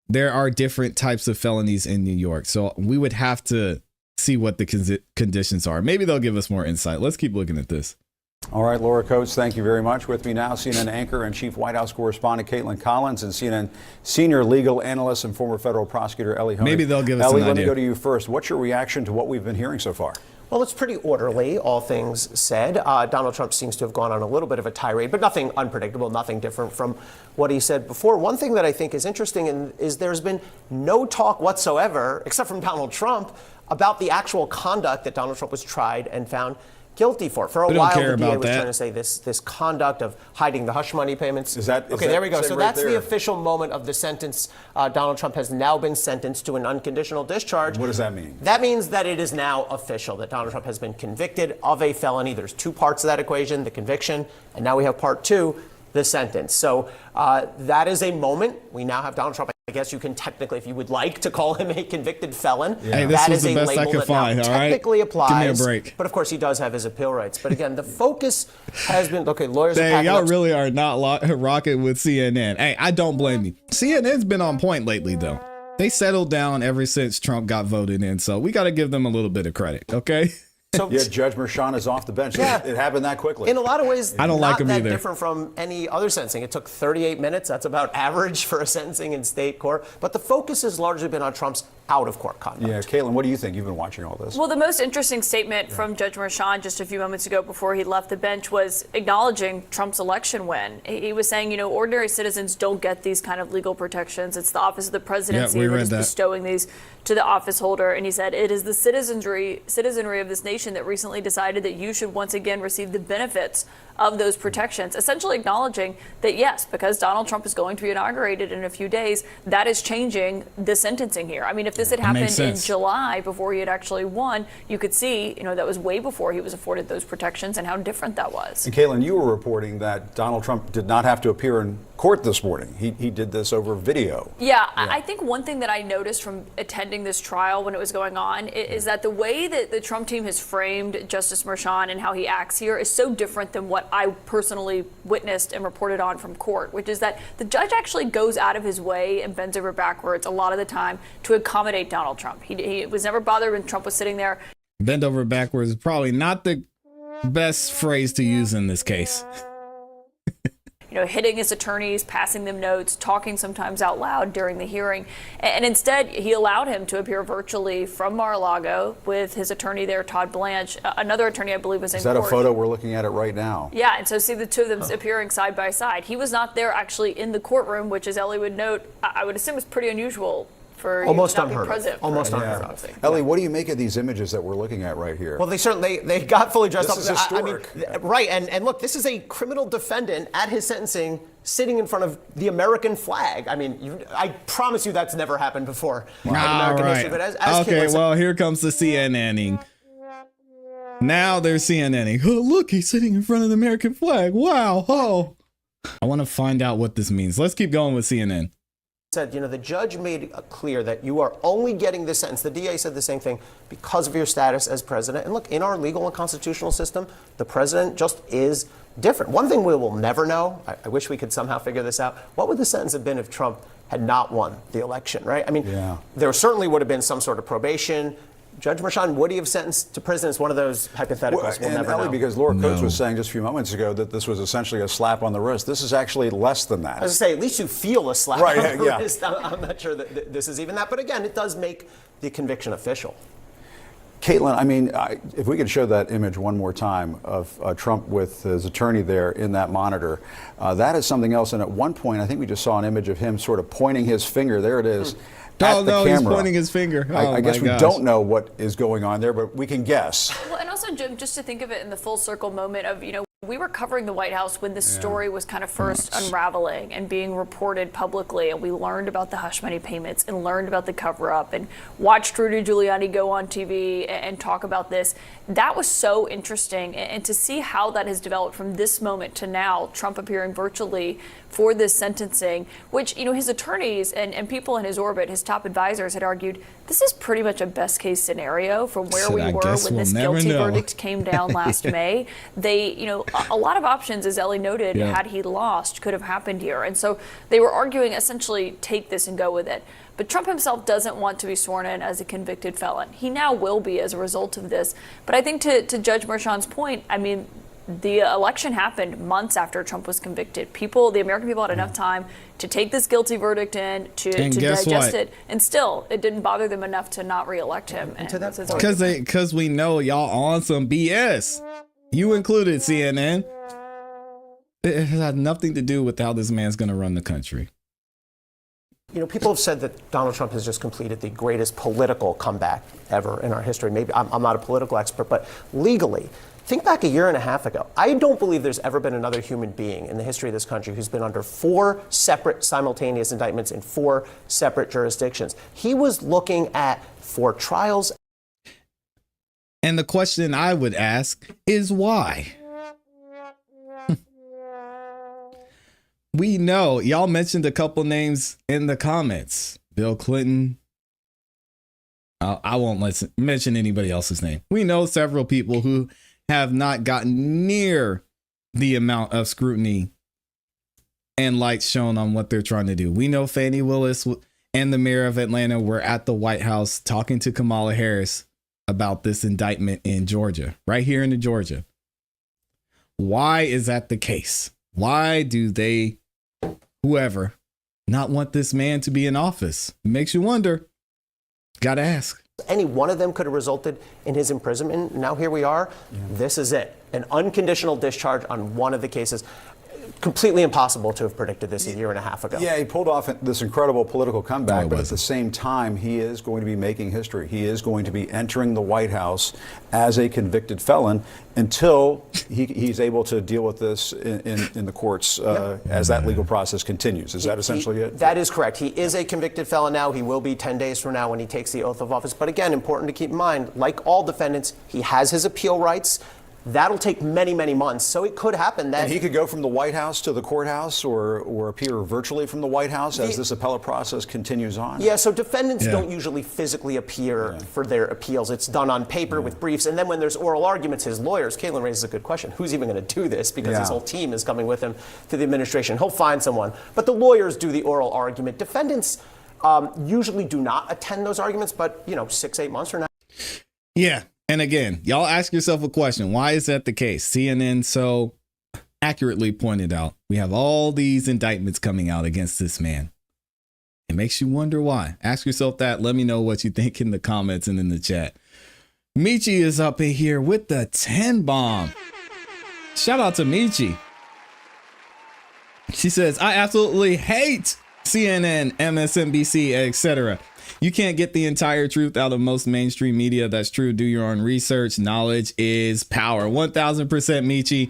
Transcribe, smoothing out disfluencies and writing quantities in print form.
there are different types of felonies in New York. So we would have to see what the conditions are. Maybe they'll give us more insight. Let's keep looking at this. All right, Laura Coates, thank you very much. With me now, CNN anchor and chief White House correspondent Caitlin Collins and CNN senior legal analyst and former federal prosecutor Ellie Honig. Maybe they'll give us Ellie, an let idea. me go to you first. What's your reaction to what we've been hearing so far? Well, it's pretty orderly, all things said. Donald Trump seems to have gone on a little bit of a tirade, but nothing unpredictable, nothing different from what he said before. One thing that I think is interesting is there's been no talk whatsoever, except from Donald Trump, about the actual conduct that Donald Trump was tried and found guilty for. For a while, the DA was trying to say this conduct of hiding the hush money payments. There we go. So that's the official moment of the sentence. Donald Trump has now been sentenced to an unconditional discharge. What does that mean? That means that it is now official, that Donald Trump has been convicted of a felony. There's two parts of that equation, the conviction, and now we have part two, the sentence. So that is a moment. We now have Donald Trump. I guess you can technically, if you would like to call him a convicted felon, Hey, this that was is the a best I label could that find, now all right? technically applies. Give me a break. But of course, he does have his appeal rights. But again, the focus has been, okay, lawyers are Dang, packing y'all up. really are not rocking with CNN. Hey, I don't blame you. CNN's been on point lately, though. They settled down ever since Trump got voted in, so we got to give them a little bit of credit, okay? So, yeah, Judge Merchan is off the bench. Yeah. It happened that quickly. In a lot of ways, I don't like him that either. different from any other sentencing. It took 38 minutes. That's about average for a sentencing in state court. But the focus has largely been on Trump's out-of-court conduct. Yeah, Caitlin, what do you think? You've been watching all this. Well, the most interesting statement from Judge Merchan just a few moments ago before he left the bench was acknowledging Trump's election win. He was saying, ordinary citizens don't get these kind of legal protections. It's the Office of the Presidency that is bestowing these to the office holder. And he said, it is the citizenry of this nation that recently decided that you should once again receive the benefits of those protections, essentially acknowledging that, yes, because Donald Trump is going to be inaugurated in a few days, that is changing the sentencing here. I mean, if this had happened in July before he had actually won, you could see, that was way before he was afforded those protections and how different that was. And Caitlin, you were reporting that Donald Trump did not have to appear in court this morning. He did this over video. Yeah, I think one thing that I noticed from attending this trial when it was going on is that the way that the Trump team has framed Justice Merchan and how he acts here is so different than what I personally witnessed and reported on from court, which is that the judge actually goes out of his way and bends over backwards a lot of the time to accommodate Donald Trump. He was never bothered when Trump was sitting there. Bend over backwards is probably not the best phrase to use in this case. Hitting his attorneys, passing them notes, talking sometimes out loud during the hearing. And instead, he allowed him to appear virtually from Mar-a-Lago with his attorney there, Todd Blanche. Another attorney, I believe, was in court. Is that a photo? We're looking at it right now. Yeah, and so see the two of them appearing side by side. He was not there actually in the courtroom, which, as Ellie would note, I would assume is pretty unusual for almost you to not unheard be present. of. Almost unheard of. Ellie, what do you make of these images that we're looking at right here? Well, they got fully dressed up. This is historic. Right, and look, this is a criminal defendant at his sentencing sitting in front of the American flag. I mean, I promise you that's never happened before in American history. But as okay, well, here comes the CNNing. Now they're CNNing. Oh, look, he's sitting in front of the American flag. Wow. Oh, I want to find out what this means. Let's keep going with CNN. Said, the judge made it clear that you are only getting this sentence. The DA said the same thing because of your status as president. And look, in our legal and constitutional system, the president just is different. One thing we will never know, I wish we could somehow figure this out, what would the sentence have been if Trump had not won the election, right? I mean, there certainly would have been some sort of probation. Judge Merchan, would he have sentenced to prison? It's one of those hypotheticals we'll never know. Because Laura Coates was saying just a few moments ago that this was essentially a slap on the wrist. This is actually less than that. I was going to say, at least you feel a slap on the wrist. I'm not sure that this is even that. But again, it does make the conviction official. Caitlin, I mean, if we could show that image one more time of Trump with his attorney there in that monitor, that is something else. And at one point, I think we just saw an image of him sort of pointing his finger. There it is. Oh, no, he's pointing his finger. I guess we don't know what is going on there, but we can guess. Well, and also, Jim, just to think of it in the full circle moment of, we were covering the White House when this story was kind of first unraveling and being reported publicly, and we learned about the hush money payments and learned about the cover-up and watched Rudy Giuliani go on TV and talk about this. That was so interesting, and to see how that has developed from this moment to now, Trump appearing virtually for this sentencing, which, his attorneys and people in his orbit, his top advisors, had argued this is pretty much a best case scenario from where we were when this guilty verdict came down last May. They, a lot of options, as Ellie noted, had he lost, could have happened here. And so they were arguing essentially take this and go with it. But Trump himself doesn't want to be sworn in as a convicted felon. He now will be as a result of this. But I think to Judge Merchan's point, I mean, the election happened months after Trump was convicted. The American people had enough time to take this guilty verdict in, to digest it, and still, it didn't bother them enough to not reelect him. Because we know y'all on some BS. You included, CNN. It had nothing to do with how this man's going to run the country. You know, people have said that Donald Trump has just completed the greatest political comeback ever in our history. Maybe I'm not a political expert, but legally, think back a year and a half ago. I don't believe there's ever been another human being in the history of this country who's been under 4 separate simultaneous indictments in 4 separate jurisdictions. He was looking at 4 trials. And the question I would ask is why? We know, y'all mentioned a couple names in the comments. Bill Clinton. I won't mention anybody else's name. We know several people who have not gotten near the amount of scrutiny and light shown on what they're trying to do. We know Fani Willis and the mayor of Atlanta were at the White House talking to Kamala Harris about this indictment in Georgia, right here in Georgia. Why is that the case? Why do they, whoever, not want this man to be in office? It makes you wonder. Gotta ask. Any one of them could have resulted in his imprisonment. Now here we are. Yeah. This is it. An unconditional discharge on one of the cases. Completely impossible to have predicted this a year and a half ago. Yeah, he pulled off this incredible political comeback, but at the same time, he is going to be making history. He is going to be entering the White House as a convicted felon until he's able to deal with this in the courts as that legal process continues. Is that essentially it? That is correct. He is a convicted felon now. He will be 10 days from now when he takes the oath of office. But again, important to keep in mind, like all defendants, he has his appeal rights. That'll take many, many months. So it could happen that... And he could go from the White House to the courthouse or appear virtually from the White House as this appellate process continues on? Yeah, so defendants don't usually physically appear for their appeals. It's done on paper with briefs. And then when there's oral arguments, his lawyers, Caitlin raises a good question. Who's even going to do this? Because his whole team is coming with him to the administration. He'll find someone. But the lawyers do the oral argument. Defendants usually do not attend those arguments, but, 6-8 months from now. Yeah. And again, y'all ask yourself a question. Why is that the case? CNN so accurately pointed out we have all these indictments coming out against this man. It makes you wonder why. Ask yourself that. Let me know what you think in the comments and in the chat. Michi is up in here with the 10 bomb. Shout out to Michi. She says, I absolutely hate CNN, MSNBC, etc. You can't get the entire truth out of most mainstream media. That's true. Do your own research. Knowledge is power. 1000% Michi.